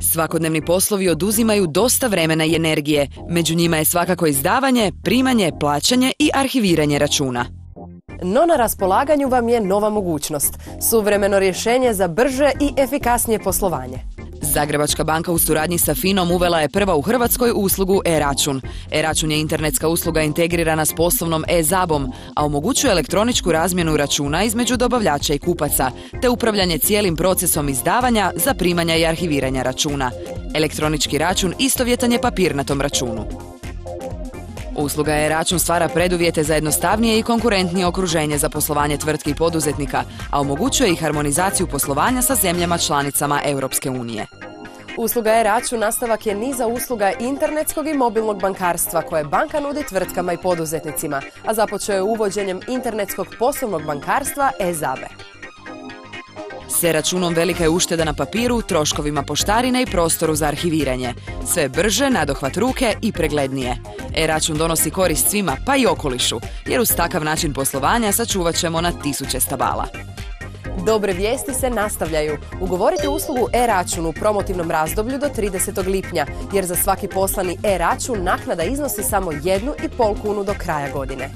Svakodnevni poslovi oduzimaju dosta vremena i energije. Među njima je svakako izdavanje, primanje, plaćanje i arhiviranje računa. No na raspolaganju vam je nova mogućnost. Suvremeno rješenje za brže i efikasnije poslovanje. Zagrebačka banka u suradnji sa FINA-om uvela je prva u Hrvatskoj uslugu e-račun. E-račun je internetska usluga integrirana s poslovnom e-zabom, a omogućuje elektroničku razmjenu računa između dobavljača i kupaca, te upravljanje cijelim procesom izdavanja, zaprimanja i arhiviranja računa. Elektronički račun istovjetan je papirnatom računu. Usluga e-račun stvara preduvjete za jednostavnije i konkurentnije okruženje za poslovanje tvrtki i poduzetnika, a omogućuje i harmonizaciju poslovanja sa zemljama članicama Europske unije. Usluga e-račun nastavak je niza usluga internetskog i mobilnog bankarstva koje banka nudi tvrtkama i poduzetnicima, a započeo je uvođenjem internetskog poslovnog bankarstva e-zabe. S e-računom velika je ušteda na papiru, troškovima poštarine i prostoru za arhiviranje. Sve brže, nadohvat ruke i preglednije. E-račun donosi korist svima, pa i okolišu, jer uz takav način poslovanja sačuvat ćemo na tisuće stabala. Dobre vijesti se nastavljaju. Ugovorite uslugu e-račun u promotivnom razdoblju do 30. lipnja, jer za svaki poslani e-račun naknada iznosi samo 1,5 kunu do kraja godine.